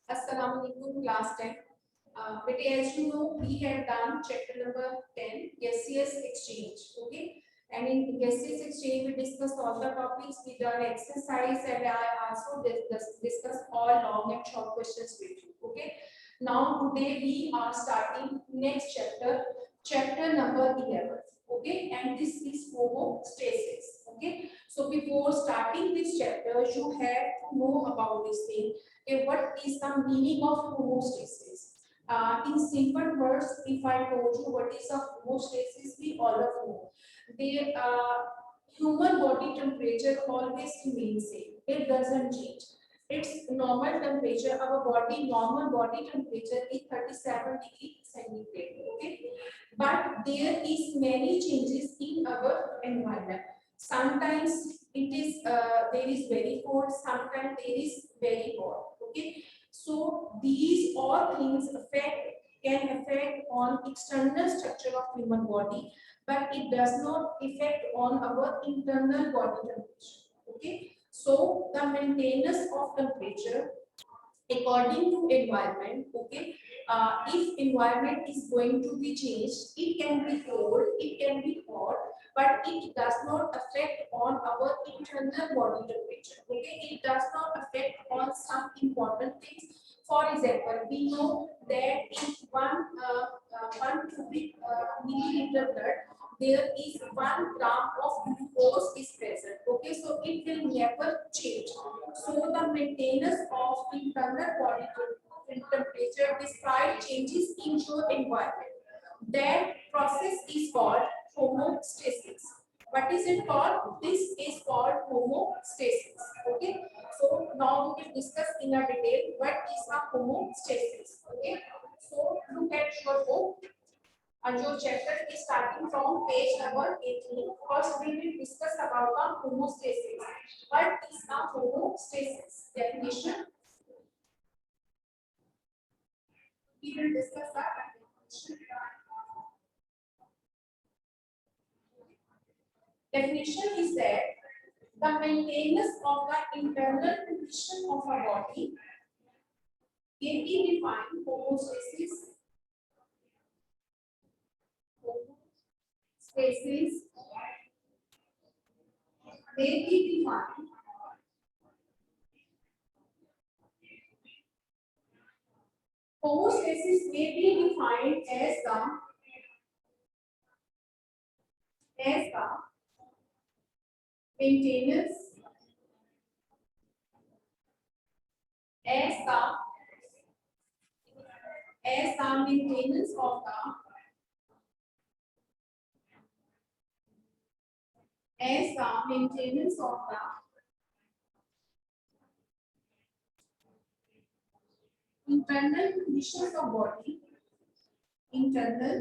Assalamualaikum class 10. As you know, we have done chapter number 10, gaseous exchange. Okay, and in gaseous exchange, we discussed all the topics. We done exercise, and I also discussed all long and short questions with you. Okay, now today we are starting next chapter, chapter number 11. Okay, and this is homostasis. Okay, so before starting this chapter, you have to know about this thing. Okay, what is the meaning of homostasis? In simple words, if I told you what is a homostasis, we all of know. The human body temperature always remains same. It doesn't change. Its normal temperature, our body normal body temperature is 37 degree centigrade. Okay, but there is many changes in our environment. Sometimes it is there is very cold, sometimes there is very hot. Okay, so these all things can affect on external structure of human body, but it does not affect on our internal body temperature. Okay, so the maintenance of temperature according to environment. Okay, if environment is going to be changed, it can be cold, it can be hot, but it does not affect on our internal body temperature. Okay, it does not affect on some important things. For example, we know that in one cubic milliliter blood, there is 1 gram of glucose is present. Okay, so it will never change. So the maintenance of internal body temperature despite changes in your environment, that process is called homeostasis. What is it called? This is called homeostasis. Okay, so now we will discuss in a detail what is a homeostasis. Okay, so look at your book. Your chapter is starting from page number 18. First, we will discuss about the homeostasis. What is a homeostasis? Definition. We will discuss the definition. Definition is that the maintenance of the internal condition of a body can be defined homeostasis. Homeostasis may be defined homeostasis may be defined as the maintenance maintenance of the maintenance of the internal conditions of body, internal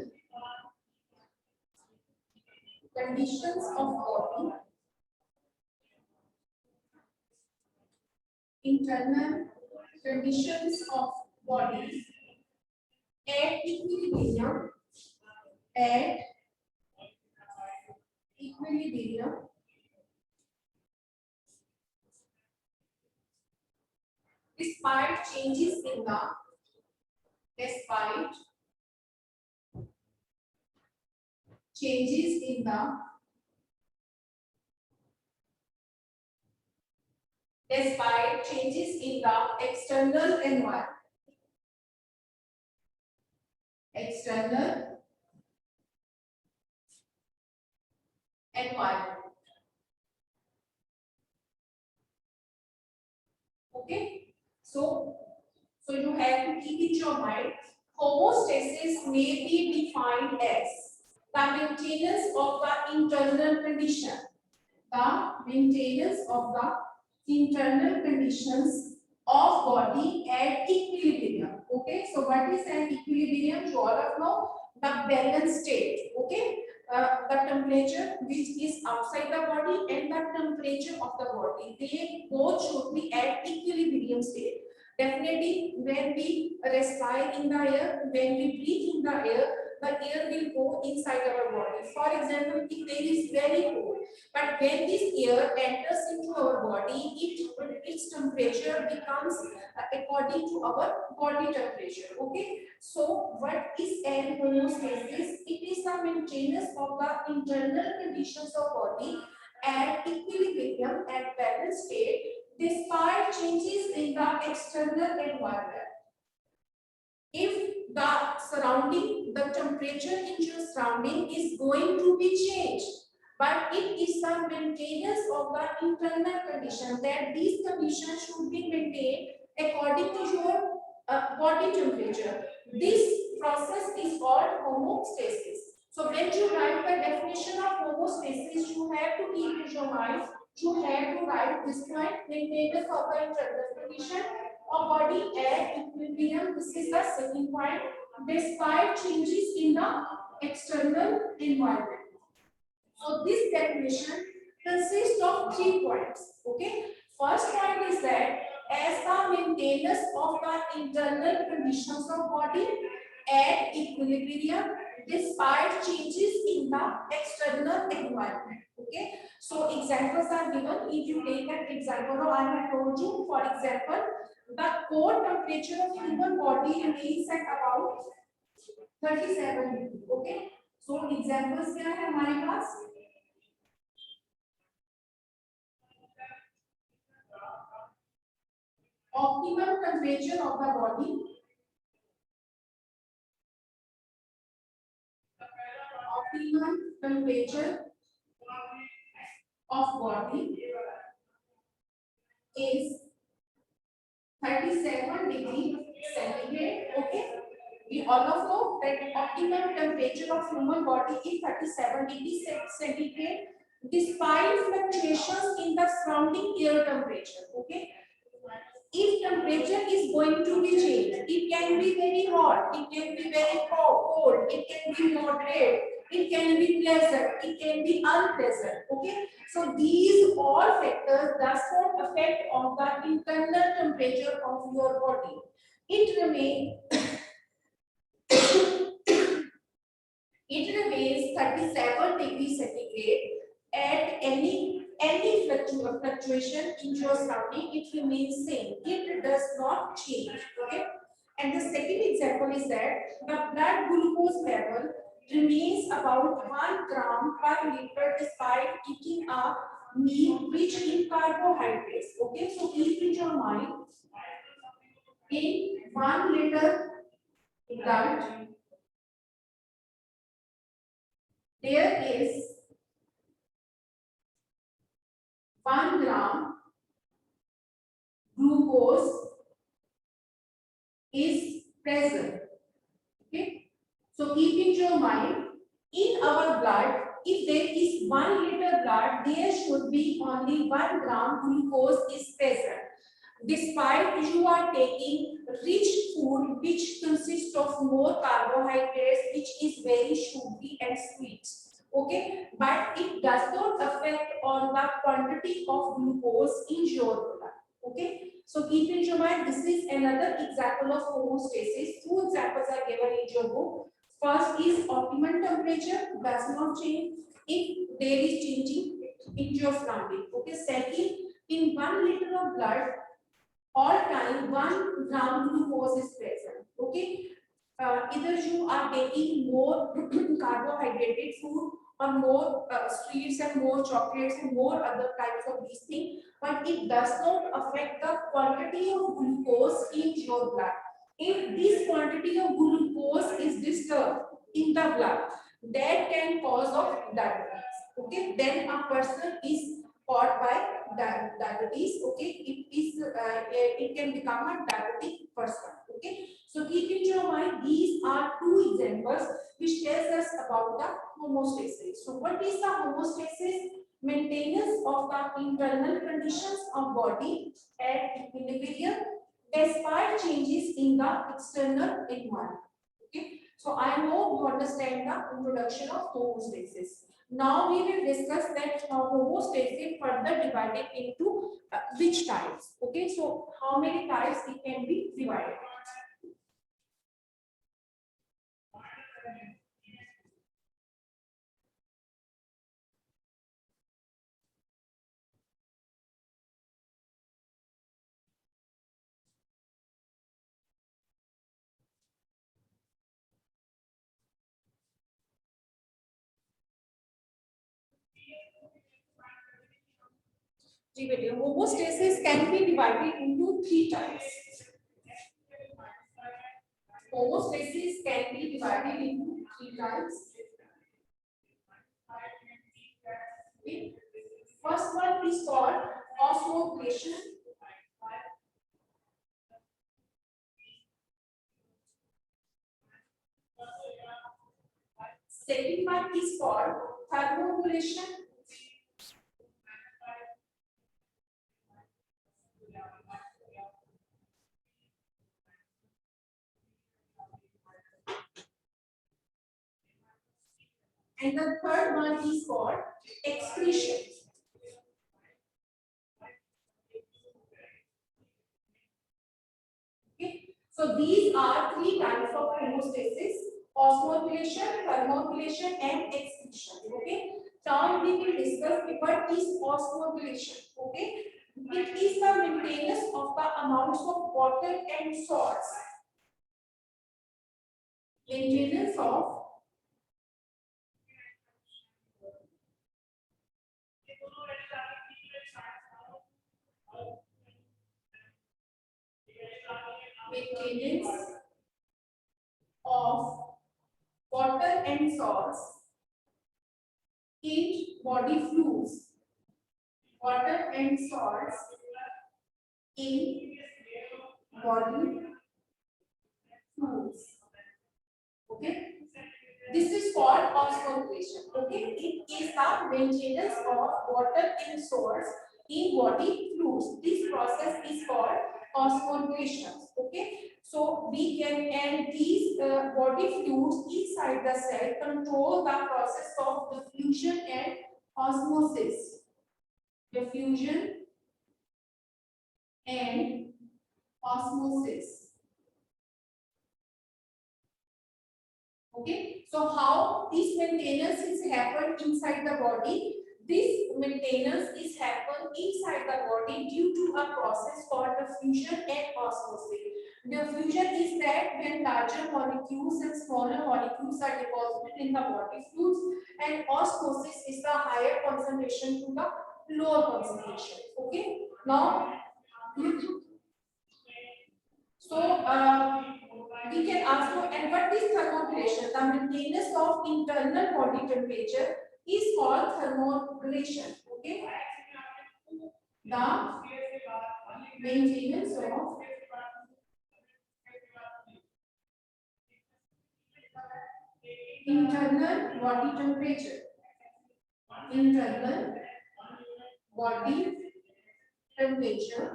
conditions of body, internal conditions of body at equilibrium, despite changes in the despite changes in the external environment. Okay, so you have to keep it in your mind. Homeostasis may be defined as the maintenance of the internal condition. The maintenance of the internal conditions of body at equilibrium. Okay, so what is an equilibrium? You all of know the balanced state. Okay, the temperature which is outside the body and the temperature of the body, they both should be at equilibrium state. Definitely, when we respire in the air, when we breathe in the air, the air will go inside our body. For example, if there is very cold, but when this air enters into our body, its temperature becomes according to our body temperature. Okay, so what is air homeostasis? It is the maintenance of the internal conditions of body at equilibrium and balanced state despite changes in the external environment. If the temperature in your surrounding is going to be changed, but it is the maintenance of the internal condition, that these conditions should be maintained according to your body temperature. This process is called homeostasis. So when you write the definition of homeostasis, you have to keep in your mind, you have to write this point: maintenance of the internal condition of body at equilibrium. This is the second point, despite changes in the external environment. So this definition consists of 3 points. Okay, first point is that as the maintenance of the internal conditions of body at equilibrium despite changes in the external environment. Okay, so examples are given. If you take an example, I have told you, for example, the core temperature of human body remains at about 37 degrees. Okay, so examples क्या है हमारे पास? Optimum temperature of the body. Optimum temperature of body is 37 degrees centigrade. Okay, we all of know that optimum temperature of human body is 37 degrees centigrade despite fluctuations in the surrounding air temperature. Okay, if temperature is going to be changed, it can be very hot, it can be very cold, it can be moderate, it can be pleasant, it can be unpleasant. Okay, so these all factors does not affect on the internal temperature of your body. It remains 37 degrees centigrade at any fluctuation in your surrounding. It remains same, it does not change. Okay, and the second example is that the blood glucose level remains about 1 gram per liter despite eating a meal rich in carbohydrates. Okay, so keep in your mind, in 1 liter blood there is 1 gram glucose is present. Okay, so keep in your mind, in our blood, if there is 1 liter blood, there should be only 1 gram glucose is present, despite you are taking rich food which consists of more carbohydrates, which is very sugary and sweet. Okay, but it does not affect on the quantity of glucose in your blood. Okay, so keep in your mind, this is another example of homeostasis. 2 examples are given in your book. First is optimum temperature does not change if there is changing in your surrounding. Okay, second, in 1 liter of blood, all time 1 gram glucose is present. Okay, either you are taking more carbohydrated food or more sweets and more chocolates and more other types of these things, but it does not affect the quantity of glucose in your blood. If this quantity of glucose is disturbed in the blood, that can cause of diabetes. Okay, then a person is caught by diabetes. Okay, it can become a diabetic person. Okay, so keep in your mind, these are 2 examples which tells us about the homeostasis. So what is the homeostasis? Maintenance of the internal conditions of body at equilibrium despite changes in the external environment. Okay, so I hope you understand the introduction of homeostasis. Now we will discuss that homeostasis further divided into which types. Okay, so how many types it can be divided? Homeostasis can be divided into three types. Homostasis can be divided into three types. Okay. First one is called osmoglycation. Second one is called thermoregulation. And the third one is called excretion. Okay. So these are three types of homeostasis: osmoglycation, thermoregulation, and excretion. Okay. Now we will discuss what is osmoglycation. Okay. It is the maintenance of the amounts of water and salts. Maintenance of water and salts in body fluids. Water and salts in body fluids. Okay. This is called osmoglycation. Okay. It is the maintenance of water and salts in body fluids. This process is called osmoglycation. Okay. So we can, and these body fluids inside the cell control the process of diffusion and osmosis. Diffusion and osmosis. Okay, so how this maintenance is happened inside the body? This maintenance is happened inside the body due to a process called diffusion and osmosis. Diffusion is that when larger molecules and smaller molecules are deposited in the body fluids, and osmosis is the higher concentration to the lower concentration. Okay, now we can ask for, and what is thermoregulation? The maintenance of internal body temperature is called thermoregulation. Okay, the maintenance of internal body temperature. Internal body temperature.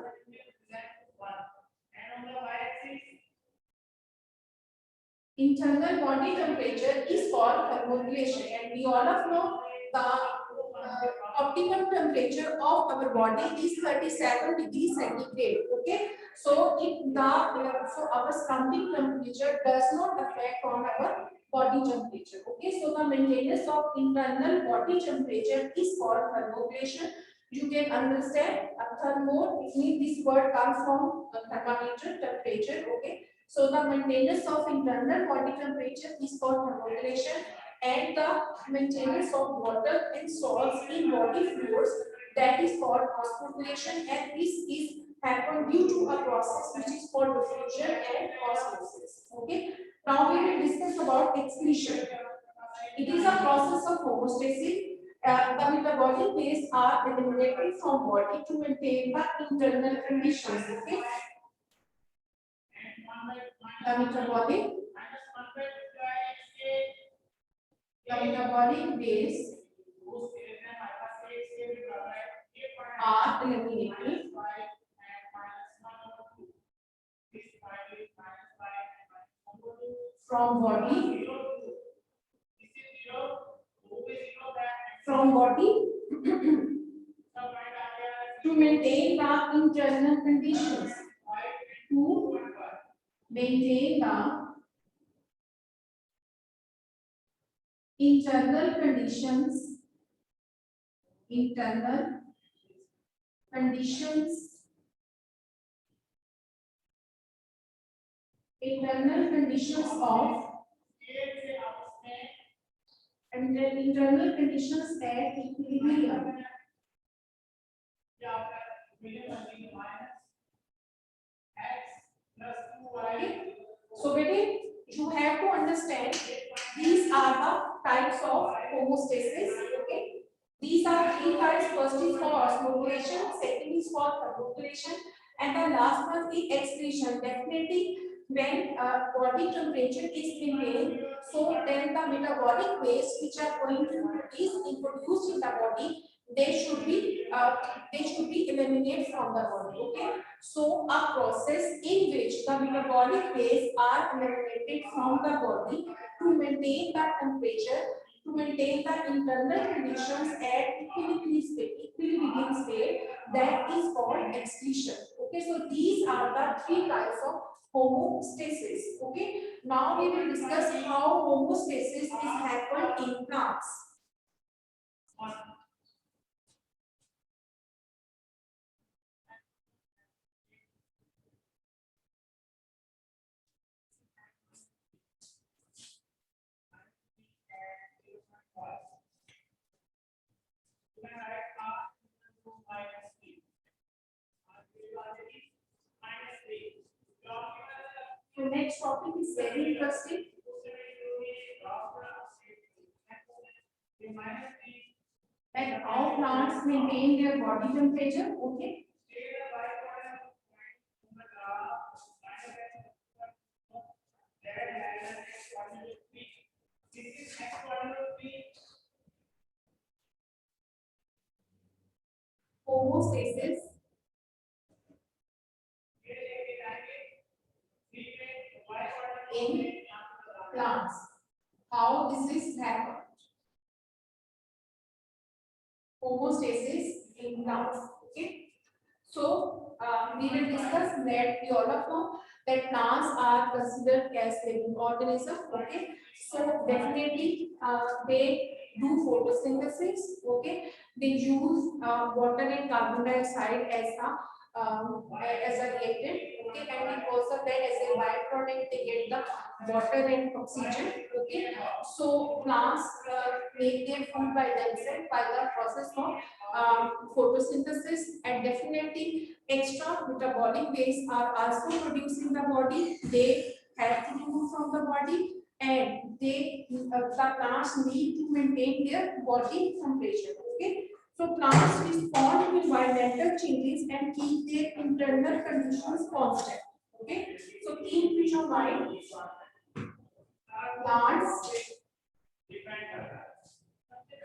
Internal body temperature is called thermoregulation, and we all of know the optimum temperature of our body is 37 degrees centigrade. Okay, so so our surrounding temperature does not affect on our body temperature. Okay, so the maintenance of internal body temperature is called thermoregulation. You can understand thermo, it means this word comes from thermometer temperature. Okay, so the maintenance of internal body temperature is called thermoregulation, and the maintenance of water and salts in body fluids, that is called osmoglycation, and this is happen due to a process which is called diffusion and osmosis. Okay. Now we will discuss about excretion. It is a process of homeostasis. The metabolic waste are eliminated from body to maintain the internal conditions. Okay. The metabolic waste are eliminated from body to maintain the internal conditions. To maintain the internal conditions. Internal conditions. Internal conditions of internal conditions at equilibrium. Okay. So, baby, you have to understand these are the types of homeostasis. Okay. These are three types. First is for osmoregulation, second is for thermoregulation, and the last one is excretion. Definitely, when body temperature is maintained, so then the metabolic waste which are going to be introduced in the body, they should be eliminated from the body. Okay. So a process in which the metabolic waste are eliminated from the body to maintain the temperature, to maintain the internal conditions at equilibrium state, that is called excretion. Okay, so these are the three types of homeostasis. Okay, now we will discuss how homeostasis is happened in plants. The next topic is very interesting. And how plants maintain their body temperature. Okay. Homeostasis in plants. How this is happened? Homeostasis in plants. Okay. So we will discuss that we all know that plants are considered as living organisms. Okay. So definitely they do photosynthesis. Okay. They use water and carbon dioxide as a reactant. Okay. And because of that, as a byproduct, they get the water and oxygen. Okay. So plants make their food by themselves by the process of photosynthesis, and definitely extra metabolic waste are also produced in the body. They have to remove from the body, and the plants need to maintain their body temperature. Okay, so plants respond to environmental changes and keep their internal conditions constant. Okay, so keep in your mind, plants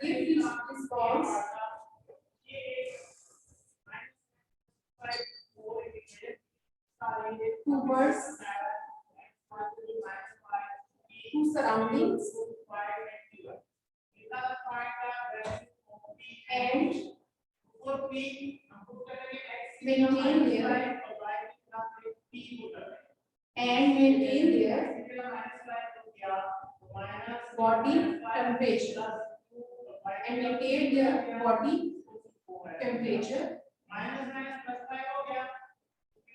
give response towards to surroundings and maintain their body temperature and maintain their body temperature.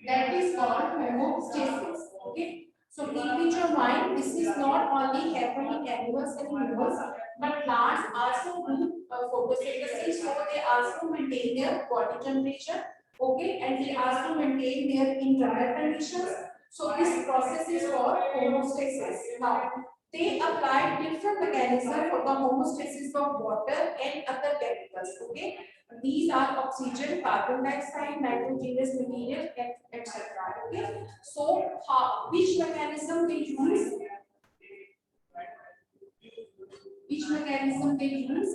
That is called homeostasis. Okay. So keep in your mind, this is not only happening in animals and humans, but plants also do photosynthesis, so they also maintain their body temperature. Okay, and they also maintain their internal conditions. So this process is called homeostasis. Now, they apply different mechanisms for the homeostasis of water and other chemicals. Okay, these are oxygen, carbon dioxide, nitrogenous material, etc. Okay, so which mechanism they use? Which mechanism they use?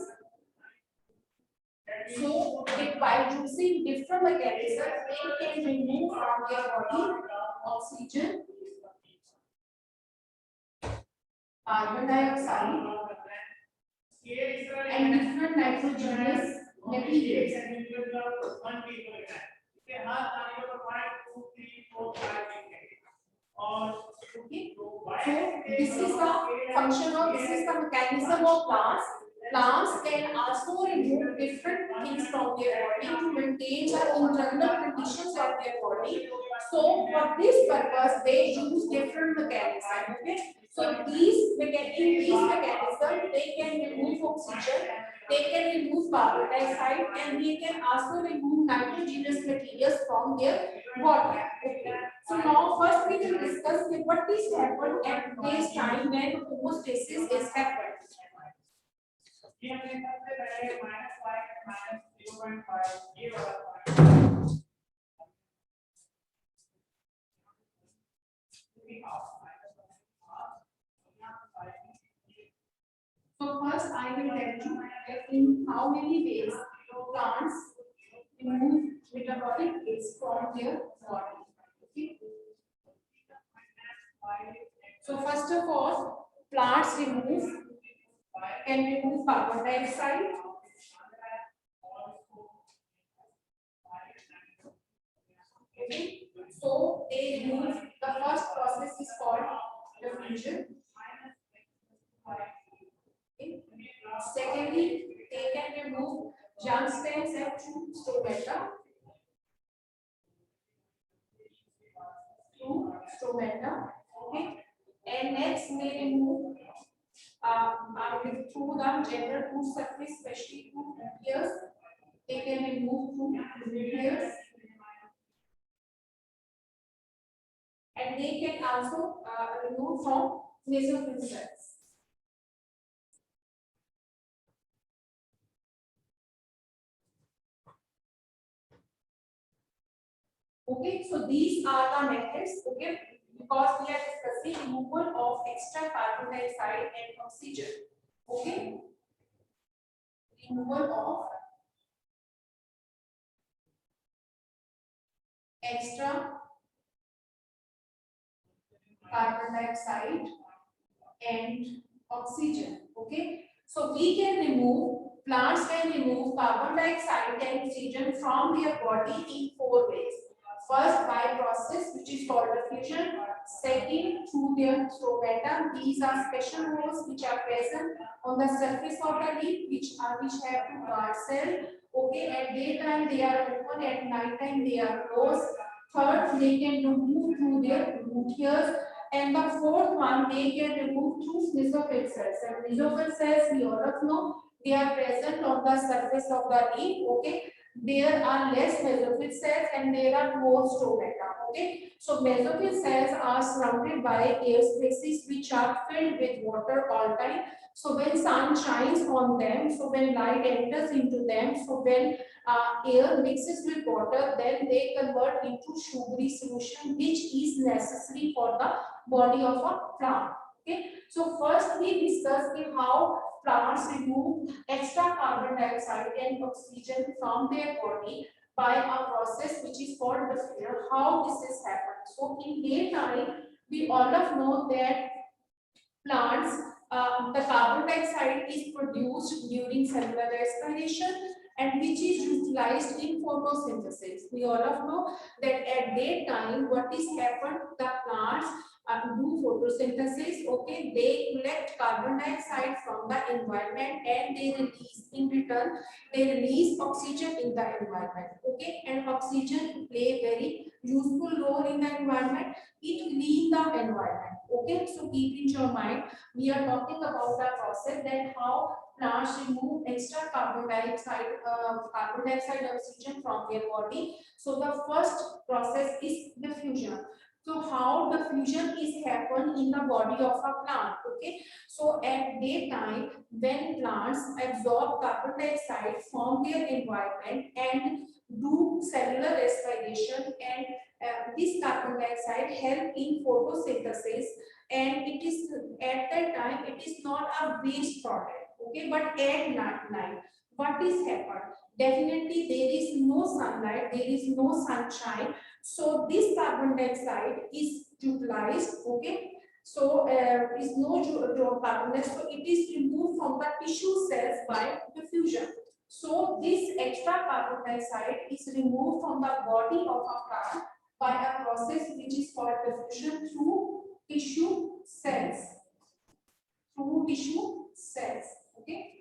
So, by using different mechanisms, they can remove from their body oxygen, carbon dioxide, and different nitrogenous materials. Okay. So this is the function of, this is the mechanism of plants. Plants can also remove different things from their body to maintain the internal conditions of their body. So for this purpose, they use different mechanisms. Okay. So in these mechanisms, they can remove oxygen, they can can remove carbon dioxide and they can also remove nitrogenous materials from their body. Okay. So now first we will discuss what is happened at this time when homeostasis is happened. So first I will tell you that in how many ways plants remove metabolic waste from their body. Okay. So first of all, plants can remove carbon dioxide. Okay. So they remove, the first process is called diffusion. Okay. Secondly, they can remove young stems and stomata. Okay. And next they remove through the general root surface, especially through ears. They can remove through ears. And they can also remove from mesophyll cells. Okay, so these are the methods, okay, because we are discussing removal of extra carbon dioxide and oxygen. Okay, removal of extra carbon dioxide and oxygen. Okay, so we can remove, plants can remove carbon dioxide and oxygen from their body in 4 ways. First, by process, which is called diffusion. Second, through their stomata. These are special holes which are present on the surface of the leaf, which have to guard cell. Okay, at daytime they are open, at night time they are closed. Third, they can remove through their root hairs. And the fourth one, they can remove through mesophyll cells. And mesophyll cells, we all of know, they are present on the surface of the leaf. Okay, there are less mesophyll cells and there are more stomata. Okay, so mesophyll cells are surrounded by air spaces which are filled with water all time. So when sun shines on them, so when light enters into them, so when air mixes with water, then they convert into sugary solution, which is necessary for the body of a plant. Okay, so first we discussed how plants remove extra carbon dioxide and oxygen from their body by a process which is called diffusion. How this is happened? So in daytime, we all of know that plants, the carbon dioxide is produced during cellular respiration and which is utilized in photosynthesis. We all of know that at daytime, what is happened? The plants do photosynthesis. Okay, they collect carbon dioxide from the environment and they release, in return, they release oxygen in the environment. Okay, and oxygen play very useful role in the environment. It clean the environment. Okay, so keep in your mind, we are talking about the process that how plants remove extra carbon dioxide, oxygen from their body. So the first process is diffusion. So how diffusion is happen in the body of a plant? Okay, so at daytime when plants absorb carbon dioxide from their environment and do cellular respiration, and this carbon dioxide help in photosynthesis, and it is at that time it is not a waste product. Okay, but at night what is happened? Definitely there is no sunlight, there is no sunshine, so this carbon dioxide is utilized. Okay, so is no carbon dioxide, so it is removed from the tissue cells by diffusion. So this extra carbon dioxide is removed from the body of a plant by a process which is called diffusion through tissue cells. Through tissue cells. Okay.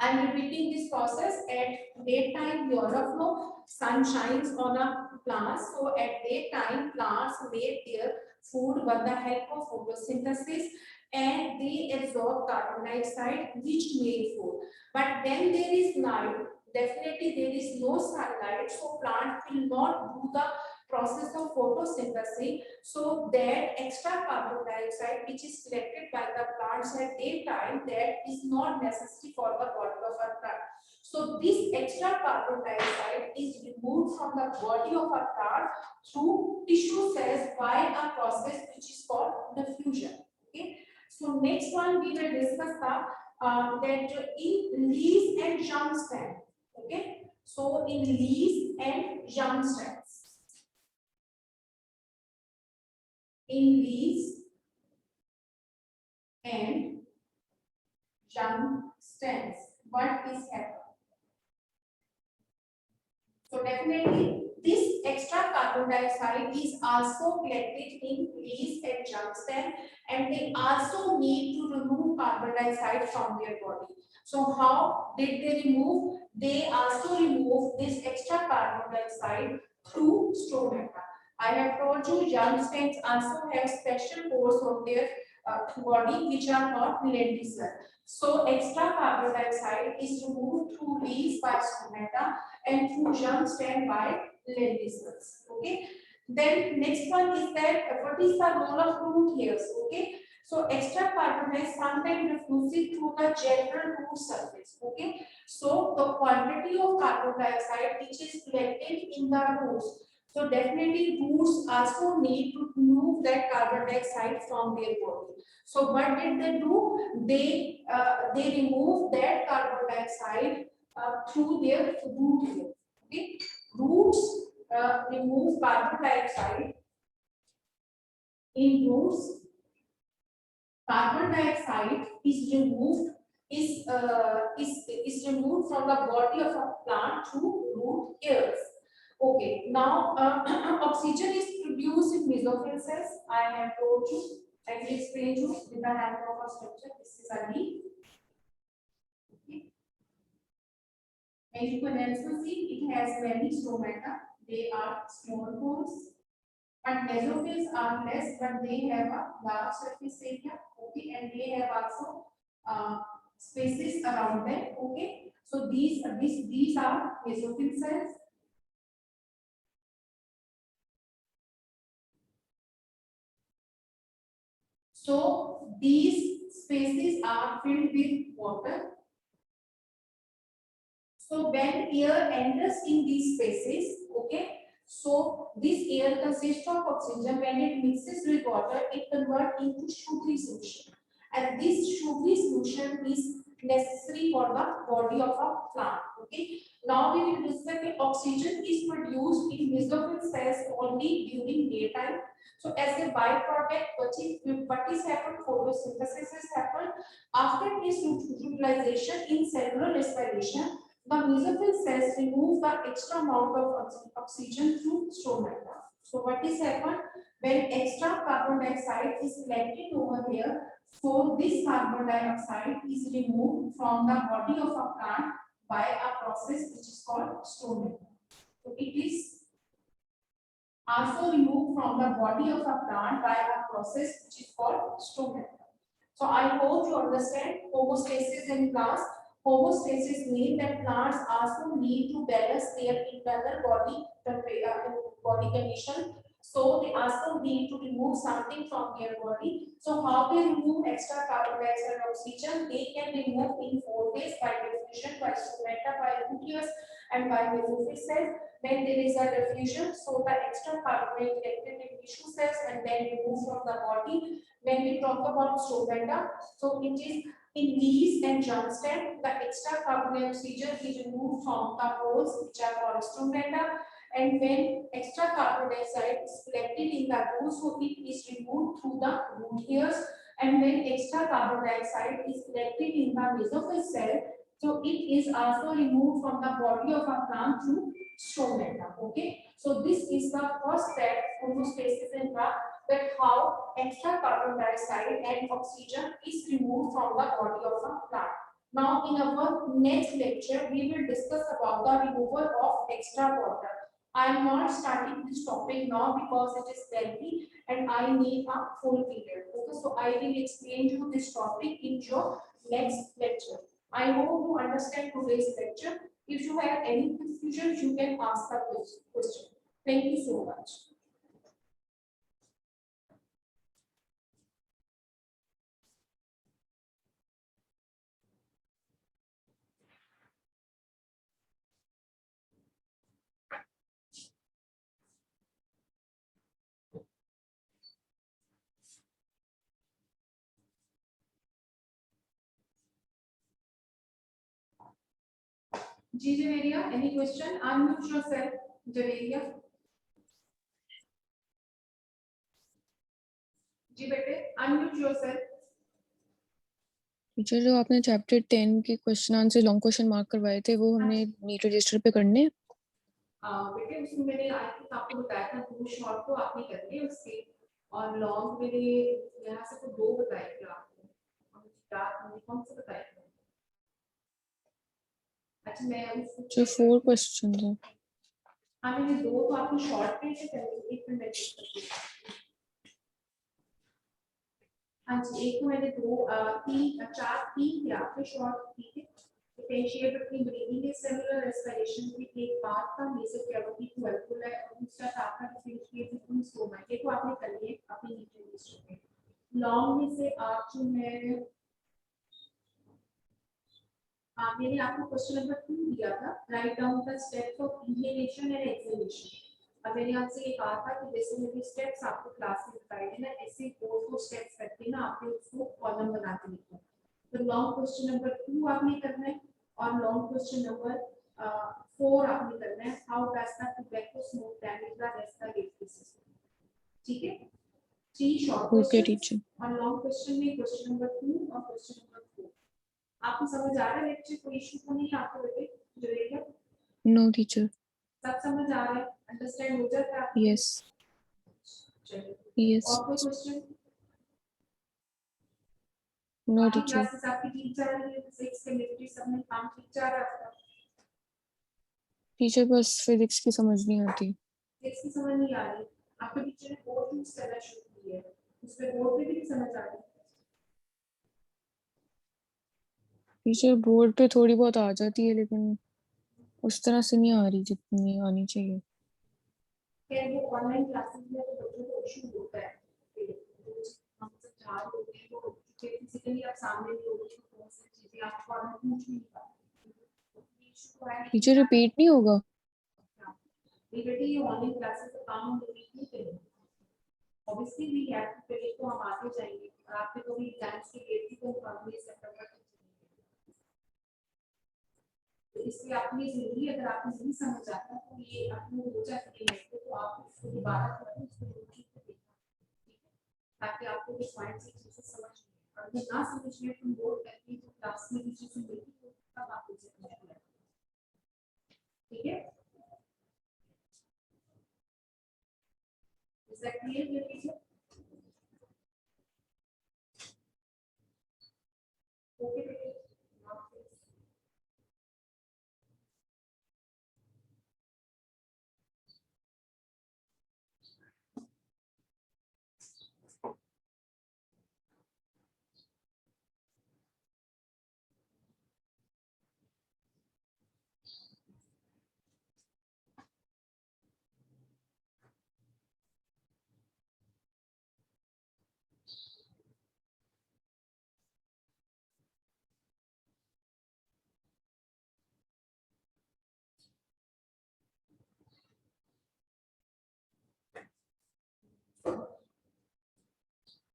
I'm repeating this process. At daytime, you all of know sun shines on a plant. So at daytime, plants make their food with the help of photosynthesis and they absorb carbon dioxide which make food. But when there is night, definitely there is no sunlight, so plant will not do the process of photosynthesis. So that extra carbon dioxide which is collected by the plants at daytime, that is not necessary for the body of a plant. So this extra carbon dioxide is removed from the body of a plant through tissue cells by a process which is called diffusion. Okay. So next one we will discuss that in leaves and young stem. Okay. So in leaves and young stems. In leaves and young stems, what is happening? So definitely this extra carbon dioxide is also collected in leaves and young stem, and they also need to remove carbon dioxide from their body. So how did they remove? They also remove this extra carbon dioxide through stomata. I have told you young stems also have special pores on their body which are not lenticular. So extra carbon dioxide is removed through leaves by stomata and through young stem by lenticels. Okay. Then next one is that what is the role of root hairs? Okay. So extra carbon is sometimes diffused through the general root surface. Okay. So the quantity of carbon dioxide which is collected in the roots. So definitely roots also need to remove that carbon dioxide from their body. So what did they do? They remove that carbon dioxide through their root hair. Okay. Roots remove carbon dioxide. In roots, carbon dioxide is removed from the body of a plant through root hairs. Okay. Now oxygen is produced in mesophyll cells. I have told you. I will explain you with the help of a structure. This is a leaf. Okay. And you can also see it has many stomata. They are small pores. And mesophils are less, but they have a large surface area. Okay, and they have also spaces around them. Okay, so these are mesophil cells. So these spaces are filled with water. So when air enters in these spaces, okay, so this air consists of oxygen. When it mixes with water, it converts into sugary solution, and this sugary solution is necessary for the body of a plant. Okay. Now we will discuss that oxygen is produced in mesophyll cells only during daytime. So as a byproduct, what is happened? Photosynthesis has happened. After this utilization in cellular respiration, the mesophyll cells remove the extra amount of oxygen through stomata. So what is happened? When extra carbon dioxide is collected over here, so this carbon dioxide is removed from the body of a plant by a process which is called stomata. So it is also removed from the body of a plant by a process which is called stomata. So I hope you understand homeostasis in plants. Homeostasis means that plants also need to balance their internal body condition. So they also need to remove something from their body. So how they remove extra carbon dioxide and oxygen? They can remove in 4 ways: by diffusion, by stomata, by nucleus, and by mesophyll cells. When there is a diffusion, so the extra carbon is collected in tissue cells and then removed from the body. When we talk about stomata, so it is in leaves and young stem, the extra carbon oxygen is removed from the holes which are called stomata. And when extra carbon dioxide is collected in the roots, so it is removed through the root hairs. And when extra carbon dioxide is collected in the mesophyll cell, so it is also removed from the body of a plant through stomata. Okay, so this is the first step, homeostasis in plant, that how extra carbon dioxide and oxygen is removed from the body of a plant. Now in our next lecture, we will discuss about the removal of extra water. I am not starting this topic now because it is lengthy and I need a full period. Okay, so I will explain you this topic in your next lecture. I hope you understand today's lecture. If you have any confusion, you can ask the question. Thank you so much. Ji Javeria, any question? Unmute yourself, Javeria. जी बेटे, unmute yourself. Teacher जो आपने chapter 10 के question answer long question mark करवाए थे वो हमने NEET register पे करने बेटे उसमें मैंने आई थिंक आपको बताया था 2 शॉर्ट तो आपने करने हैं उसके और लॉन्ग मैंने यहाँ से तो 2 बताए थे आपको और याद नहीं कौन से बताए थे। अच्छा मैं उसको जो 4 क्वेश्चन है हाँ मैंने 2 तो आपको शॉर्ट पे से पहले एक मिनट चेक करती हूँ। हाँ जी एक तो मैंने 2 3 4 3 थे आपके शॉर्ट ठीक है differentiate between breathing and cellular respiration की एक बात था मेजर कैविटी टू अल्वोलाई और दूसरा था आपका डिफरेंशिएट बिटवीन स्टोमा ये तो आपने कर लिए अपनी नीचे लिस्ट में लॉन्ग में से आप जो है मैंने आपको क्वेश्चन नंबर 2 दिया था write down the steps of inhalation and exhalation अब मैंने आपसे ये कहा था कि जैसे मैंने स्टेप्स आपको क्लास में बताए थे ना ऐसे 4 स्टेप्स करके ना आपने उसको कॉलम बना के लिखना तो लॉन्ग क्वेश्चन नंबर 2 आपने करना है और लॉन्ग क्वेश्चन नंबर 4 आपने करना है how does the tobacco smoke damage the respiratory system ठीक है 3 शॉर्ट ओके क्वेश्चंस टीचर और लॉन्ग क्वेश्चन में क्वेश्चन नंबर 2 और क्वेश्चन नंबर 4 आपको समझ आ रहा है लेक्चर कोई इशू तो नहीं आपको बेटे जो रहेगा नो टीचर सब समझ आ रहा है अंडरस्टैंड हो जाता है आपको यस चलिए यस और कोई क्वेश्चन नो बाकी टीचर क्लासेस आपकी ठीक चल रही है फिजिक्स केमिस्ट्री सब में काम ठीक चल रहा है आपका टीचर बस फिजिक्स की समझ नहीं आती फिजिक्स की समझ नहीं आ रही आपके टीचर ने बोर्ड यूज करना शुरू किया है उसमें बोर्ड पे भी नहीं समझ आ रही टीचर बोर्ड पे थोड़ी बहुत आ जाती है लेकिन उस तरह से नहीं आ रही जितनी आनी चाहिए क्या वो ऑनलाइन क्लासेस में तो बच्चों को इशू होता है हम समझा रहे होते हैं तो फिजिकली आप सामने नहीं होते तो बहुत सारी चीजें आपको आप पूछ नहीं पाते इशू तो है टीचर रिपीट नहीं होगा ये बेटी ये ऑनलाइन क्लासेस का काम हम रिपीट नहीं करेंगे ऑब्वियसली वी हैव टू पहले तो हम आगे जाएंगे और आपके तो भी एग्जाम्स की डेट भी कंफर्म है सितंबर तक तो इसलिए आपके लिए जरूरी है अगर आपको नहीं समझ आता तो ये आपको हो जाती है तो आप उसको दोबारा करें उसको रिपीट करें ताकि आपको कुछ पॉइंट से चीजें समझ और अगर ना समझ में तुम बोर्ड करके तो क्लास में भी चीजें मिलती तो तब आप उसे समझ ठीक है इज दैट क्लियर ये टीचर ओके